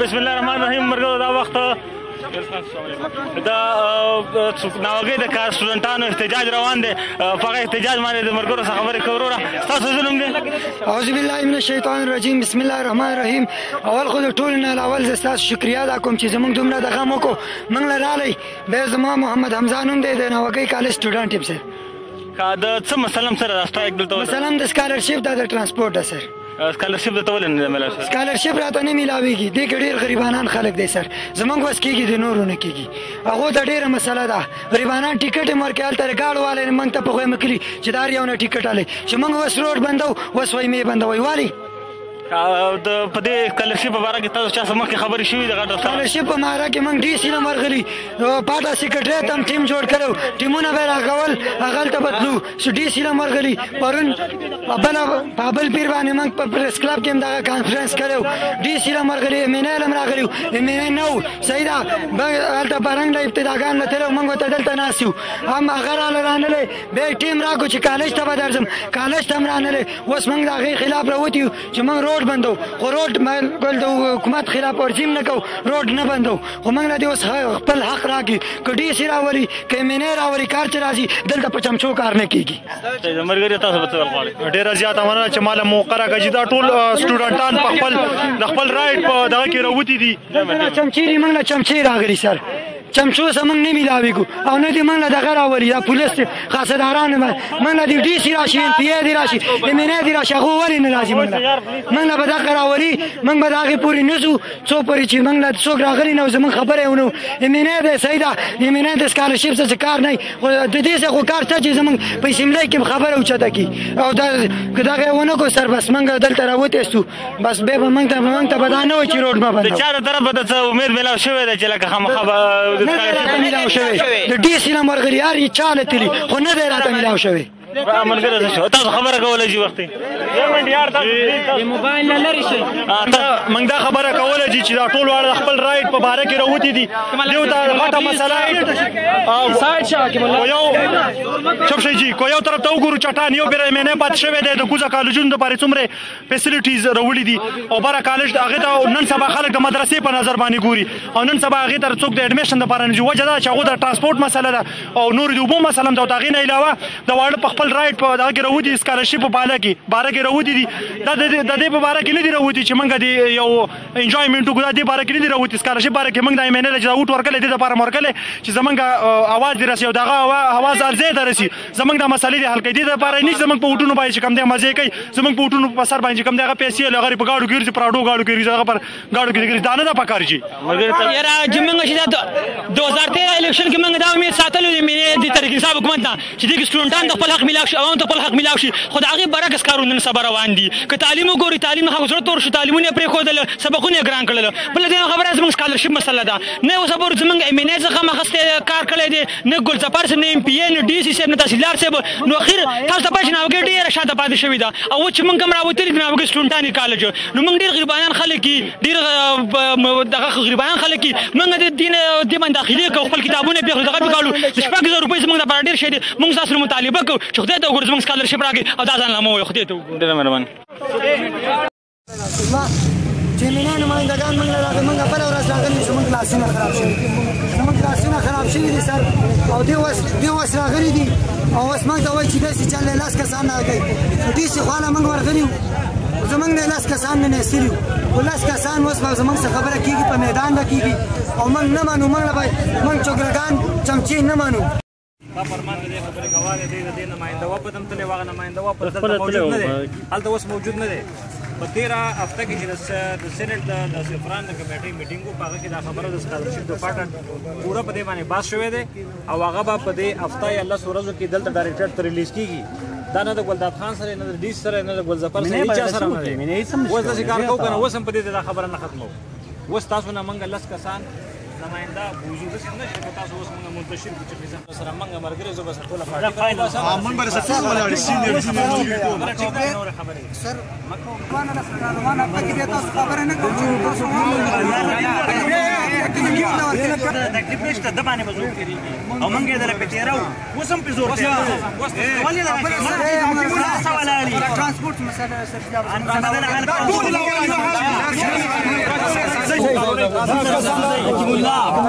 بسم الله الرحمن الرحیم. مرګو دا وخت دا ناوګۍ د کار سټوډنټانو احتجاج روان دی. په هغه احتجاج باندې د ملګرو څخه خبرې کوو. وروره ستاسو ظلم دی؟ اعوذ بالله من الشیطان الرجیم. بسم الله الرحمن الرحیم. اول خو د ټولو نه اول زه ستاسو شکریه ادا کوم چې زموږ دومره د غم وکړو موږ له رالی. بیا زما محمد حمزه نوم دی، د ناوګۍ کالج سټوډنټ یم سر. د څه مسله سره دا سټرایک دلته مثلا د سکالرشپ دا د ټرانسپورټ ده سر. سکالرشپ درته ولې نه میلاو شوی؟ سکالرشپ راته نه میلاویږي. دې کې ډېر غریبانان خلک دی سر، زموږ وس کېږي د نورو نه کېږي. هغو ته ډېره مسله ده. غریبانان ټیکټ یې ورکوي، هلته د ګاډو والا موږ ته په خوی مکلي چې دا هر یو نه ټیکټ هلی چې موږ وس روډ بندو، وس وایي مې بندوئ والي. په دې سکالرشپ په باره کې تاسو چا سره مخکې خبرې شوي دي؟ سکالرشپ په باره کې موږ ډي سي نه ورغلي، پاټه سکرټریت هم ټیم جوړ کړی، ټیمونه به یې راکول، هغلته بتلو. ډي سي نه ورغلي. پرون په بل پیر باندې موږ په پریس کلب کې هم دغه کانفرنس کړی و. ډي سي هم ورغلي، ایم این ایل هم راغلي و. ایم این ایل نه و، صحیح ده. هلته برنګ له ابتداګان نه تللی و، موږ ورته دلته ناست یو. هم هغه راله رانلی، بیا یې ټیم راکړو چې کالج ته به درځم، کالج ته هم رانلی. اوس موږ د هغې خلاف راوتي یو چې موږ روډ بندو، خو روډ د حکومت خلاف ورزي هم نه کوو، روډ نه بندو. خو موږ له دې اوس خپل حق راکړي. که ډي سي راولي، که ایم این ای راولي، کار چې راځي دلته په چمچو کار نه کېږي. ملګري تاسو به څه غواړئ؟ ډېره زیاته مننه چې ما له موقره کړه چې دا ټول سټوډنټان په د خپل رایټ په دغه کې راوتي دي. چمچې دي، موږ له چمچې راغلي سر. چمچو سره موږ نه میلاویږو او نه دې موږ له دغه راولي، دا پولیس خاصداران موږ له دې ډي سي راشي، ایم پي ای دې راشي، ایم این ای دې راشي، هغه ولې نه راځي؟ موږ له به دغه راولي، موږ به د هغې پورې نه ځو څو پورې چې موږ له څوک راغلي نه و زموږ خبره یې ونه و. ایم این ای دی، صحیح ده، ایم این ای د سکالرشپ څه کار نه وي، خو د دې څه خو کار شته چې زموږ په اسمبلۍ کې خبره اوچته کړي. او که دغه یې ونه کړو سر، بس موږ دلته راوتېستو، بس بیا به موږ ته به دا نه وایي چې روډ مه بندوو. د چا د طرف به د څه امید میلاو شوی دی چې لکه خامخا به میلاو شوی؟ د ډي سي نه مرغلي هر یې چا لتلي، خو نه دی راته میلاو شوی. ملګری څه شو؟ تاسو خبره کولی شي وختي موبایل نه لرې شئ. موږ دا خبره کولی چې دا ټول واړه د خپل رایټ په باره کې راوتي دي. دیو ته غټه مسله چپ شئ جي. که یو طرف ته وګورو چټان یو بېره ایم این ای پاتې شوی دی، د کوزه کالجونو دپاره څومره فیسلیټیز راوړي دي، او بره کالج هغې ته نن سبا خلک د مدرسې په نظر باندې ګوري، او نن سبا هغې ته څوک د اډمیشن دپاره نه ځي. وجه دا چې هغو د ټرانسپورټ مسله ده او نورې د اوبو مسله هم ده، او د هغې نه علاوه د واړه په خپل رایټ په دغه کې راوتي دي، سکالرشپ په باره کې راوتي دي. دا د دې په باره کې نه دي راوتي چې موږ د یو انجوایمنټ وکړو، د دې باره کې نه دي راوتي. سکالرشپ باره کې موږ د ایم این ای چې دا ووټ ورکړی دې دپاره مو ورکړی چې زموږ اواز دې رسي او دغه اواز ارزی ته رسي، زموږ دا مسلې دې حل کوي. دې دپاره نه چې زموږ په ووټونو باندې چې کوم دی مزې کوي، زموږ په ووټونو په سر باندې چې کوم دی هغه پیسې هغه په ګاډو کې ګرځي، پراډو ګاډو کې ګرځي، هغه پر ګاډو کې ګرځي. دا نه ده پکار جي. یاره چې موږ چې دا 2013 الیکشن کې موږ دا امید ساتلو د طریق انصاف حکومت نه چې دغه سټوډنټان د خپل حق میلاو شي، عوام ته خپل حق میلاو شي. خو د هغې برعکس کارونه نن سبا روان دي. که تعلیم وګورئ، تعلیم نه زړه تور شو، تعلیمونه یې پرېښودل، سبقونه یې ګران کړل. بله دویمه خبره زموږ سکالرشپ مسله ده. نه اوسه پورې زموږ ایم این ای څخه مخسته کار کړی دی، نه ګلظفر صاحب، نه ایم پي ای، نه ډي سي صاحب، نه تحصیلدار صاحب. نو اخر تاسو ته پوه چې ناوګۍ ډېره شاته پاتې شوې ده. او اوس چې موږ کوم راوتلي دي ناوګۍ سټوډنټان یې کالج، نو موږ ډېر غریبانان خلک یي، ډېر دغه غریبانان خلک یي. موږ دې باندې داخلي کوو، خپل کتابونه یې پرېښودو، دغه پې کاړو. د 6000 روپۍ زموږ دپاره ډېر شی دی. موږ ستاسو نه مطالبه کوو چې خدای ته وګورو زموږ سکالرشپ راکړي او دا ځاننامه ووایو. خدای ته وګورو. ډېره مهرباني. چې مینه نمایندګان موږ له راغلي، موږ بله ورځ راغلي، زموږ کلاسونه خراب شوي، زموږ کلاسونه خراب شوي دي سر. او دې اوس راغلي دي، او اوس موږ ته وایي چې داسې چل دی 10 کسان راغلي. ډي سي خواله موږ ورغلي وو، زموږ نه 10 کسان نه ایستلي وو. خو 10 کسان اوس به زموږ څه خبره کېږي، په میدان به کېږي، او موږ نه منو. موږ چوکرګان چمچې نه منو. دا فرمان د دې خبرې ګواه دی. د دې نماینده وه په دم تللی وه، هغه نماینده وه په دلته موجود نه دی، هلته اوس موجود نه دی. په تېره هفته کې چې د سینټ د سفران د کمیټۍ میټینګ و، په هغه کې دا خبره د سکالرشپ د پاټه پوره په دې باندې بحث شوی دی، او هغه به په دې هفته یا 10 ورځو کې دلته ډایرکټر ته ریلیز کېږي. دا نه د ګلداد خان سره، نه د ډي سره، نه د ګلظفر سره، هېچا سره نه دی. اوس داسې کار کوو که نه، اوس هم په دې دا خبره نه ختموو. اوس تاسو نه موږ 10 کسان نماینده بوزو، داسې نه چې تاسو اوس موږ منتشر کړو چې فیضان سره موږ ملګري زه به ټوله پارټي موږ به سره ټول ولاړ سینیئر جونیئر ملګري ټول نور خبرې سر مکوانه روانه پکې دې تاسو خبره نه کوو. تاسو تکلیف نشته، د باندې به زور کېږي او موږ یې دله پې تېرو. اوس هم پې زور کوي. ولې ټرانسپورټ مسله الله